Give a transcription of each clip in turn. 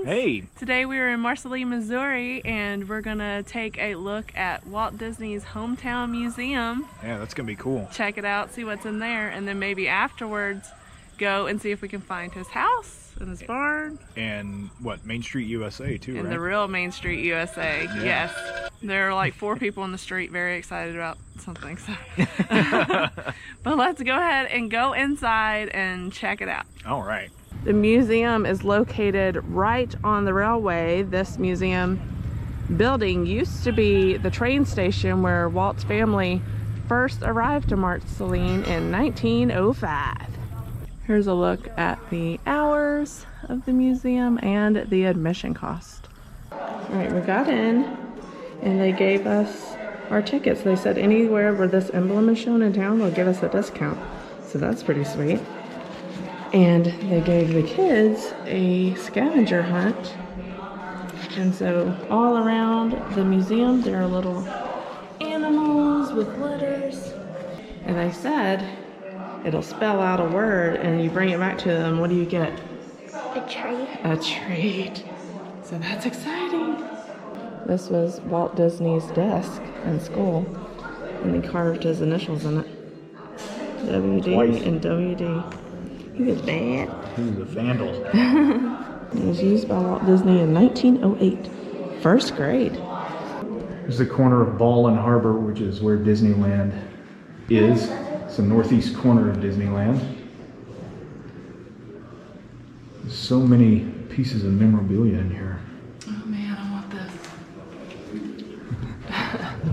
Friends! Hey! Today we are in Marceline, Missouri, and we're gonna take a look at Walt Disney's hometown museum. Yeah, that's gonna be cool. Check it out, see what's in there, and then maybe afterwards go and see if we can find his house and his barn. And what, Main Street USA too, And right? the real Main Street USA, Yeah. yes. There are like 4 people in the street very excited about something, so. But let's go ahead and go inside and check it out. All right. The museum is located right on the railway. This museum building used to be the train station where Walt's family first arrived to Marceline in 1905. Here's a look at the hours of the museum and the admission cost. All right, we got in and they gave us our tickets. They said anywhere where this emblem is shown in town will give us a discount. So that's pretty sweet. And they gave the kids a scavenger hunt. And so all around the museum, there are little animals with letters. And they said it'll spell out a word and you bring it back to them. What do you get? A treat. A treat. So that's exciting. This was Walt Disney's desk in school. And they carved his initials in it. WD Twice. and WD. He was bad. He was a vandal. It was used by Walt Disney in 1908. First grade. This is the corner of Ball and Harbor, which is where Disneyland is. It's the northeast corner of Disneyland. There's so many pieces of memorabilia in here. Oh man, I want this.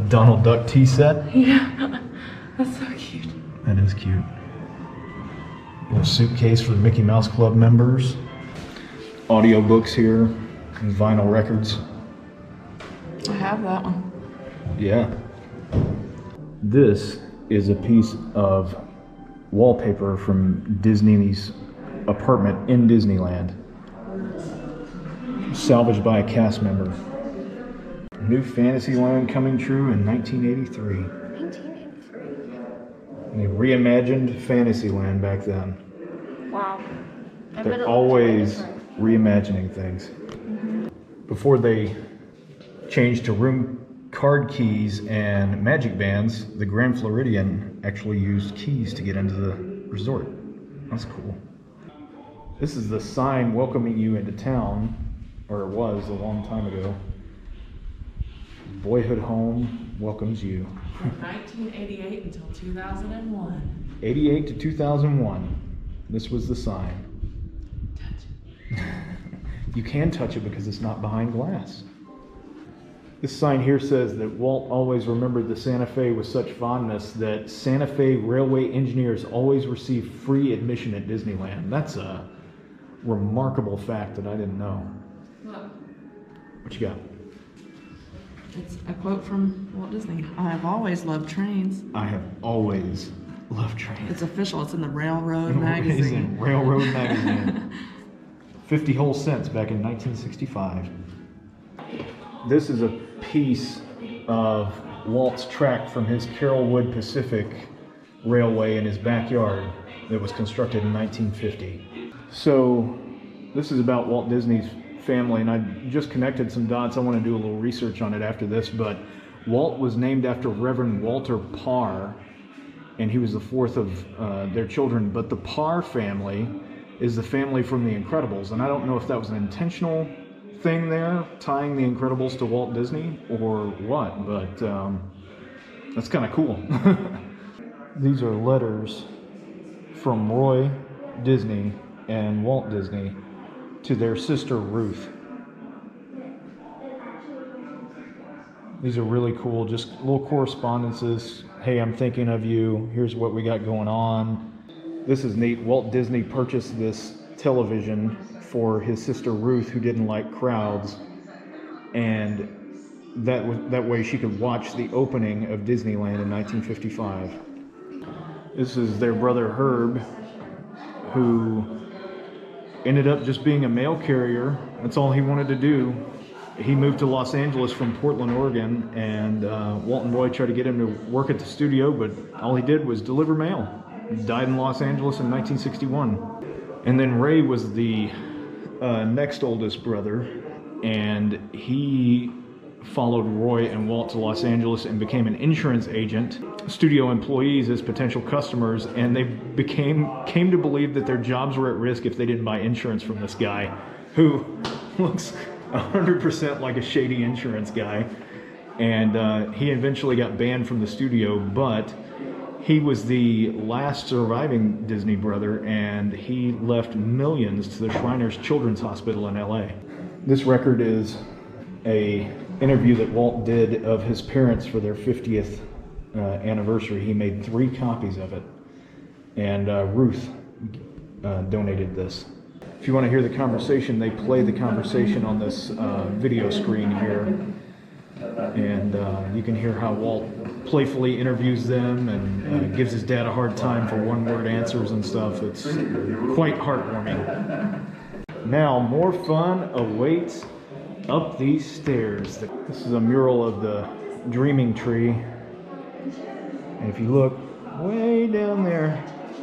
Donald Duck tea set. Yeah, that's so cute. That is cute. Little suitcase for the Mickey Mouse Club members. Audiobooks here and vinyl records. I have that one. Yeah. This is a piece of wallpaper from Disney's apartment in Disneyland. Salvaged by a cast member. New Fantasyland coming true in 1983. 1983. They reimagined Fantasyland back then. Wow. I bet it They're looks always really different. reimagining things. Before they changed to room card keys and magic bands, the Grand Floridian actually used keys to get into the resort. That's cool. This is the sign welcoming you into town, or it was a long time ago. Boyhood home welcomes you. From 1988 until 2001. 88 to 2001. This was the sign. Touch it. You can touch it because it's not behind glass. This sign here says that Walt always remembered the Santa Fe with such fondness that Santa Fe railway engineers always receive free admission at Disneyland. That's a remarkable fact that I didn't know. Look, What you got? it's a quote from Walt Disney. I have always loved trains. I have always loved trains. It's official. It's in the Railroad It's in magazine. Railroad magazine. 50 whole cents back in 1965. This is a piece of Walt's track from his Carrollwood Pacific Railway in his backyard that was constructed in 1950. So this is about Walt Disney's family, and I just connected some dots. I want to do a little research on it after this, but Walt was named after Reverend Walter Parr, and he was the fourth of their children. But the Parr family is the family from The Incredibles, and I don't know if that was an intentional thing there, tying The Incredibles to Walt Disney or what, but that's kind of cool. These are letters from Roy Disney and Walt Disney to their sister Ruth. These are really cool, just little correspondences. Hey, I'm thinking of you. Here's what we got going on. This is neat. Walt Disney purchased this television for his sister Ruth, who didn't like crowds, and that way she could watch the opening of Disneyland in 1955. This is their brother Herb, who ended up just being a mail carrier. That's all he wanted to do. He moved to Los Angeles from Portland, Oregon, and Walt and Roy tried to get him to work at the studio, but all he did was deliver mail. He died in Los Angeles in 1961. And then Ray was the next oldest brother, and he followed Roy and Walt to Los Angeles and became an insurance agent. Studio employees as potential customers, and they came to believe that their jobs were at risk if they didn't buy insurance from this guy, who looks 100% like a shady insurance guy. And he eventually got banned from the studio, but he was the last surviving Disney brother, and he left millions to the Shriners Children's Hospital in LA. This record is a interview that Walt did of his parents for their 50th anniversary. He made 3 copies of it, and Ruth donated this. If you want to hear the conversation, they play the conversation on this video screen here, and you can hear how Walt playfully interviews them and gives his dad a hard time for one-word answers and stuff. It's quite heartwarming. Now, more fun awaits up these stairs. This is a mural of the Dreaming Tree. And if you look way down there,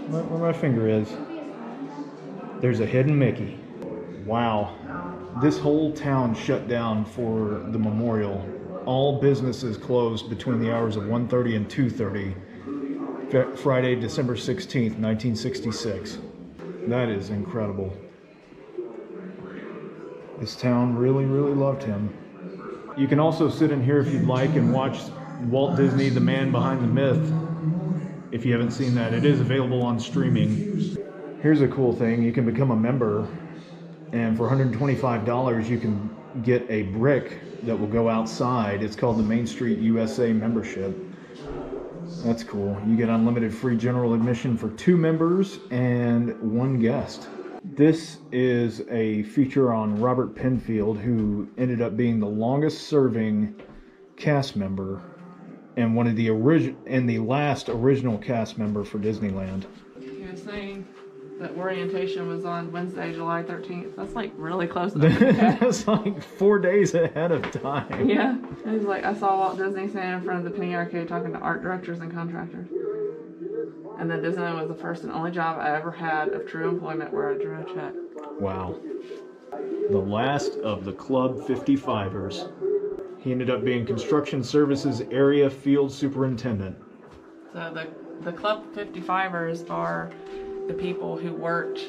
where my finger is, there's a hidden Mickey. Wow. This whole town shut down for the memorial. All businesses closed between the hours of 1:30 and 2:30. Friday, December 16th, 1966. That is incredible. This town really, really loved him. You can also sit in here if you'd like and watch Walt Disney, the Man Behind the Myth. If you haven't seen that, it is available on streaming. Here's a cool thing. You can become a member, and for $125 you can get a brick that will go outside. It's called the Main Street USA membership. That's cool. You get unlimited free general admission for 2 members and 1 guest. This is a feature on Robert Penfield, who ended up being the longest serving cast member and one of the last original cast member for Disneyland. He was saying that orientation was on Wednesday, July 13th. That's like really close to that. That's like 4 days ahead of time. Yeah. He's like, I saw Walt Disney standing in front of the Penny Arcade talking to art directors and contractors. And then Disneyland was the first and only job I ever had of true employment where I drew a check. Wow. The last of the Club 55ers. He ended up being Construction Services Area Field Superintendent. So the Club 55ers are the people who worked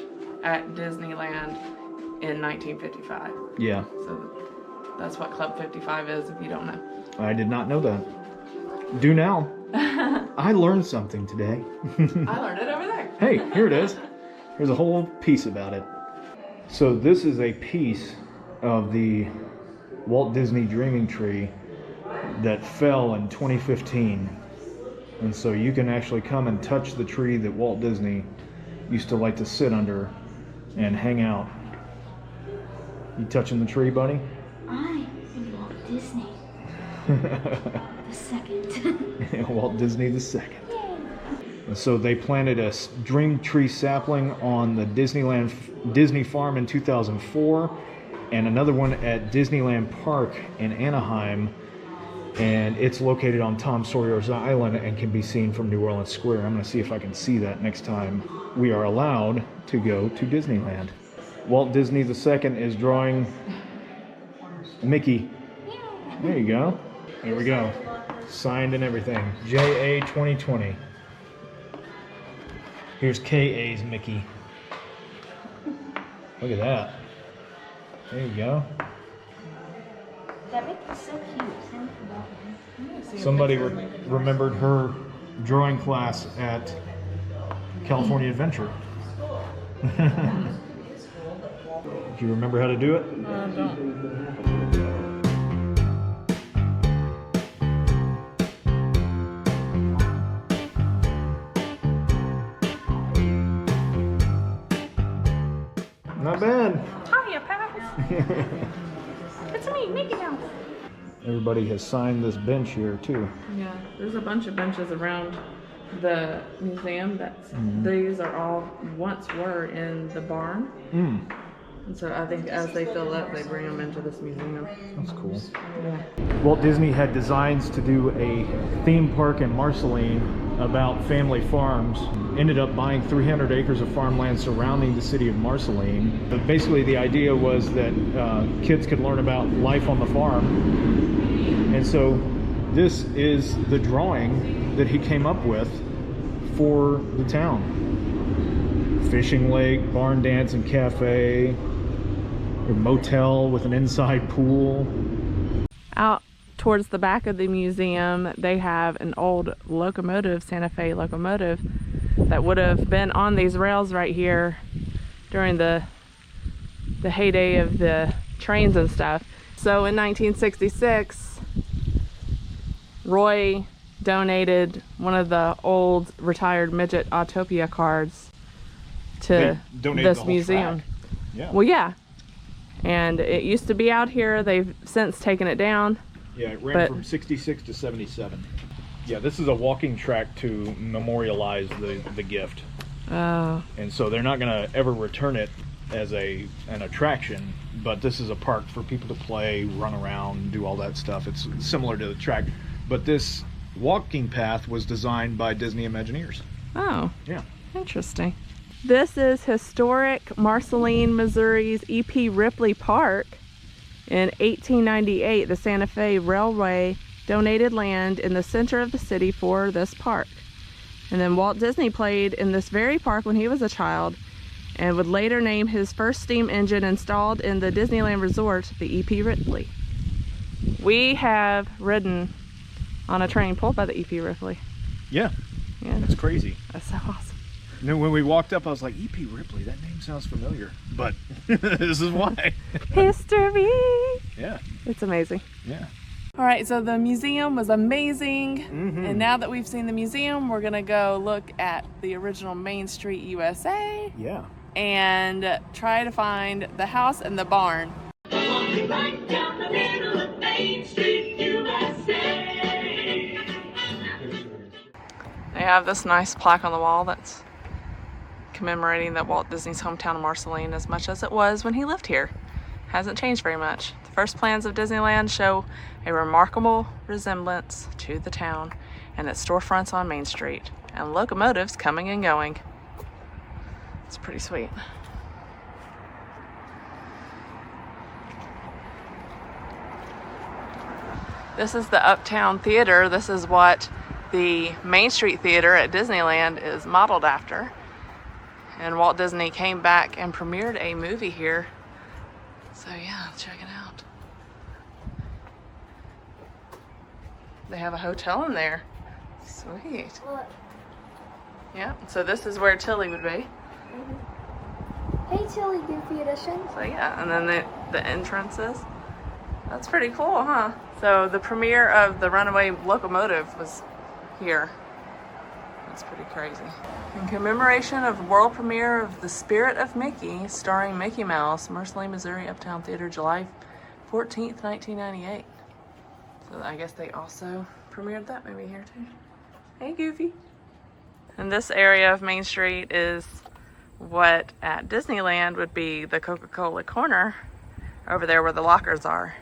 at Disneyland in 1955. Yeah. So that's what Club 55 is, if you don't know. I did not know that. Do now. I learned something today. I learned it over there. Hey, here it is. There's a whole piece about it. So this is a piece of the Walt Disney Dreaming Tree that fell in 2015. And so you can actually come and touch the tree that Walt Disney used to like to sit under and hang out. You touching the tree, buddy? I am Walt Disney. The second. Walt Disney the second. And so they planted a dream tree sapling on the Disney Farm in 2004, and another one at Disneyland Park in Anaheim, and it's located on Tom Sawyer's Island and can be seen from New Orleans Square. I'm going to see if I can see that next time we are allowed to go to Disneyland. Walt Disney II is drawing Mickey. There you go. There we go. Signed and everything. JA 2020. Here's KA's Mickey. Look at that. There you go. That Mickey's so cute. Somebody remembered her drawing class at California Adventure. Do you remember how to do it? I don't. Not bad. Hiya, pals. It's me, Mickey Mouse. Everybody has signed this bench here too. Yeah, there's a bunch of benches around the museum. These are all once were in the barn. And so I think as they fill up, they bring them into this museum. That's cool. Yeah. Walt Disney had designs to do a theme park in Marceline about family farms. Ended up buying 300 acres of farmland surrounding the city of Marceline. But basically the idea was that kids could learn about life on the farm. And so this is the drawing that he came up with for the town. Fishing lake, barn dance and cafe, a motel with an inside pool. Out towards the back of the museum, they have an old locomotive, Santa Fe locomotive, that would have been on these rails right here during the heyday of the trains and stuff. So in 1966, Roy donated one of the old retired midget Autopia cards to this museum. Yeah. Well, yeah. And it used to be out here. They've since taken it down. Yeah, it ran from 66 to 77. Yeah, this is a walking track to memorialize the gift. Oh. And so they're not going to ever return it as an attraction, but this is a park for people to play, run around, do all that stuff. It's similar to the track, but this walking path was designed by Disney Imagineers. Oh. Yeah. Interesting. This is historic Marceline, Missouri's E.P. Ripley Park. In 1898, the Santa Fe Railway donated land in the center of the city for this park. And then Walt Disney played in this very park when he was a child and would later name his first steam engine installed in the Disneyland Resort the E.P. Ripley. We have ridden on a train pulled by the E.P. Ripley. Yeah. Yeah. That's crazy. That's so awesome. And then when we walked up, I was like, E.P. Ripley, that name sounds familiar. But this is why. History! Yeah. It's amazing. Yeah. All right, so the museum was amazing. Mm-hmm. And now that we've seen the museum, we're gonna go look at the original Main Street USA. Yeah. And try to find the house and the barn. Right down the middle of Main Street, USA. They have this nice plaque on the wall that's commemorating that Walt Disney's hometown of Marceline as much as it was when he lived here. Hasn't changed very much. The first plans of Disneyland show a remarkable resemblance to the town and its storefronts on Main Street and locomotives coming and going. It's pretty sweet. This is the Uptown Theater. This is what the Main Street Theater at Disneyland is modeled after. And Walt Disney came back and premiered a movie here. So yeah, check it out. They have a hotel in there. Sweet. What? Yeah, so this is where Tilly would be. Hey Tilly, Goofy Edition. So yeah, and then the entrances. That's pretty cool, huh? So the premiere of the Runaway Locomotive was here. That's pretty crazy. In commemoration of the world premiere of The Spirit of Mickey, starring Mickey Mouse, Marceline, Missouri, Uptown Theater, July 14th, 1998. So I guess they also premiered that movie here too. Hey Goofy. And this area of Main Street is what at Disneyland would be the Coca-Cola corner, over there where the lockers are.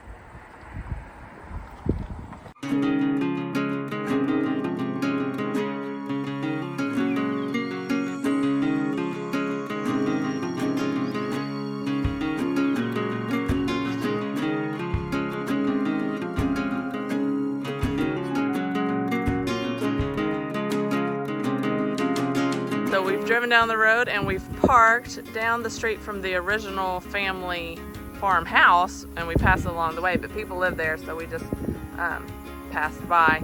So we've driven down the road and we've parked down the street from the original family farmhouse, and we passed along the way, but people live there, so we just passed by.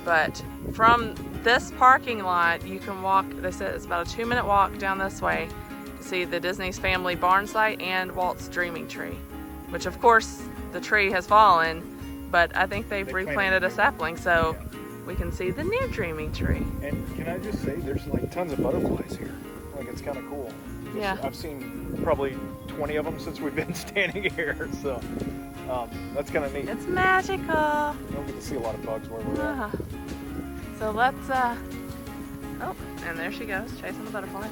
But from this parking lot, you can walk, they said it's about a 2-minute walk down this way to see the Disney's family barn site and Walt's dreaming tree, which of course the tree has fallen, but I think they've replanted a sapling, so we can see the new dreaming tree. And can I just say, there's like tons of butterflies here. Like, it's kind of cool. Yeah. I've seen probably 20 of them since we've been standing here, so that's kind of neat. It's magical. You don't get to see a lot of bugs where we're at. So let's, oh, and there she goes, chasing the butterfly.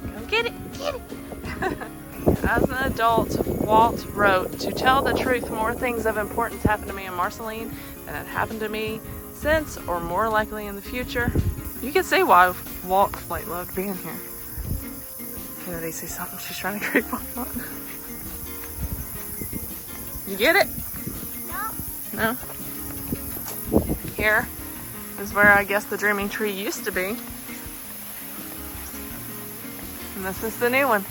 Go get it, get it. As an adult, Walt wrote, "To tell the truth, more things of importance happened to me in Marceline than had happened to me since or more likely in the future. You can see why Walt loved being here. Kennedy see something she's trying to creep on. You get it? No? Here is where I guess the dreaming tree used to be. And this is the new one.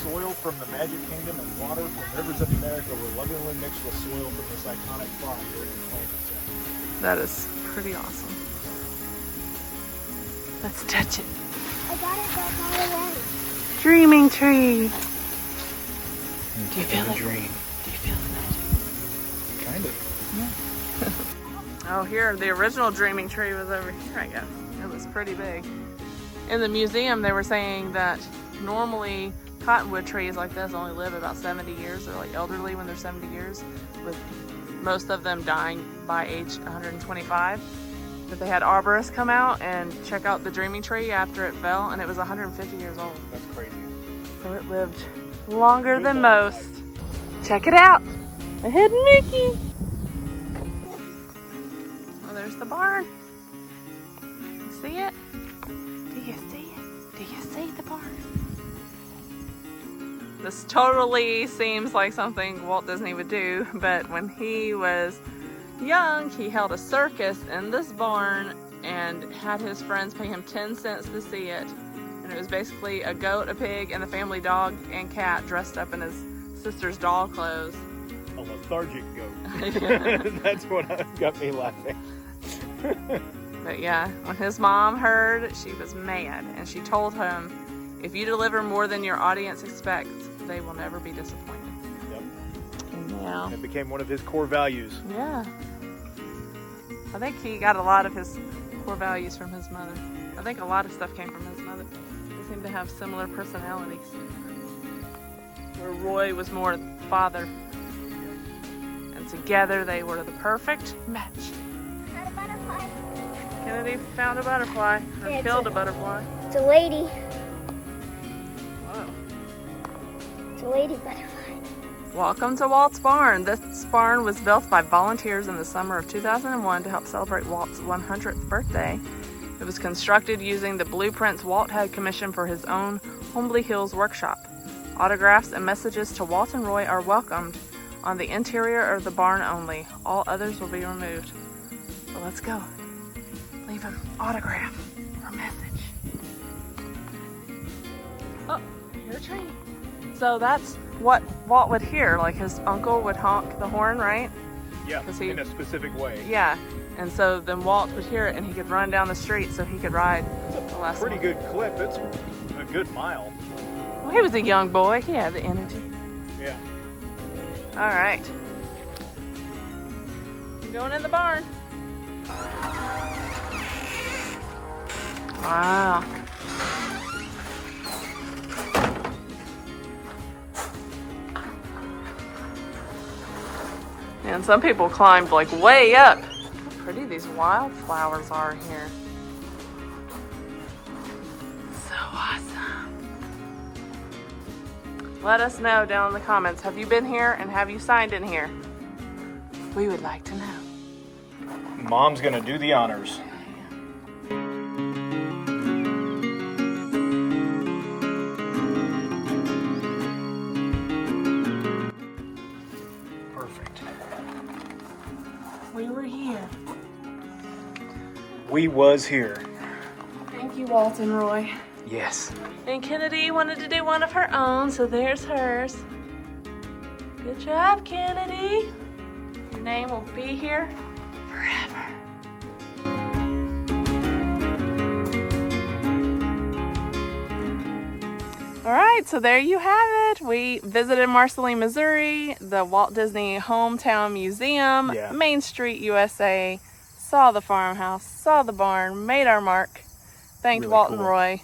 Soil from the Magic Kingdom and water from rivers of America were lovingly mixed with soil from this iconic farm during the planting ceremony. That is pretty awesome. Let's touch it. I got it back all the way. Dreaming tree. Do you feel it? Dream. Do you feel the magic? Kind of. Oh, here, the original dreaming tree was over here, I guess. It was pretty big. In the museum, they were saying that normally cottonwood trees like this only live about 70 years. They're like elderly when they're 70 years, with most of them dying by age 125. But they had arborists come out and check out the dreaming tree after it fell, and it was 150 years old. That's crazy. So it lived longer than most. Check it out. A hidden Mickey. Oh, there's the barn. You see it? Do you see it? Do you see the barn? This totally seems like something Walt Disney would do, but when he was young, he held a circus in this barn and had his friends pay him 10 cents to see it. And it was basically a goat, a pig, and the family dog and cat dressed up in his sister's doll clothes. A lethargic goat. Yeah. That's what got me laughing. But yeah, when his mom heard, she was mad, and she told him, if you deliver more than your audience expects, they will never be disappointed. Yep. And now, It became one of his core values. yeah. I think he got a lot of his core values from his mother. I think a lot of stuff came from his mother. They seem to have similar personalities. Where Roy was more father. And together they were the perfect match. Got a butterfly. Kennedy found a butterfly, or Yeah, killed a butterfly. It's a lady. Whoa. It's a lady butterfly. Welcome to Walt's barn. This barn was built by volunteers in the summer of 2001 to help celebrate Walt's 100th birthday. It was constructed using the blueprints Walt had commissioned for his own Homely Hills workshop. Autographs and messages to Walt and Roy are welcomed on the interior of the barn only. All others will be removed. So let's go. Leave an autograph or message. Oh, here's a train. So that's what Walt would hear. Like his uncle would honk the horn, right? Yeah, 'Cause he- in a specific way. Yeah. And so then Walt would hear it and he could run down the street so he could ride the last Pretty one. good clip. It's a good mile. Well, he was a young boy. He had the energy. Yeah. All right. I'm going in the barn. Wow. And some people climbed like way up. How pretty these wildflowers are here. So awesome. Let us know down in the comments. Have you been here and have you signed in here? We would like to know. Mom's gonna do the honors. Perfect. We were here. We was here. Thank you, Walt and Roy. Yes. And Kennedy wanted to do one of her own, so there's hers. Good job, Kennedy. Your name will be here forever. All right, so there you have it. We visited Marceline, Missouri, the Walt Disney Hometown Museum, Yeah. Main Street, USA, saw the farmhouse, saw the barn, made our mark, thanked Really Walt cool. and Roy,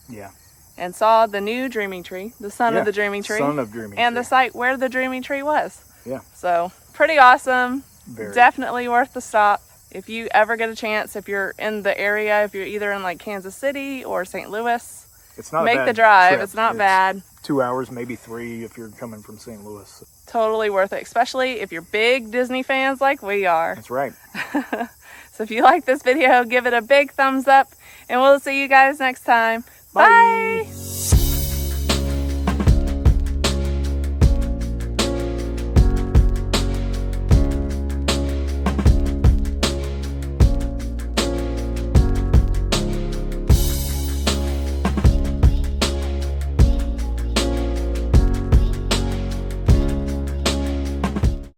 Yeah. and saw the new dreaming tree, the son of the dreaming tree, Son of dreaming and tree. the site where the dreaming tree was. Yeah. So pretty awesome. Very. Definitely worth the stop. If you ever get a chance, if you're in the area, if you're either in like Kansas City or St. Louis, It's not a make bad the drive. trip. It's not bad. 2 hours, maybe 3 if you're coming from St. Louis. Totally worth it, especially if you're big Disney fans like we are. That's right. So if you like this video, give it a big thumbs up, and we'll see you guys next time. Bye. Bye.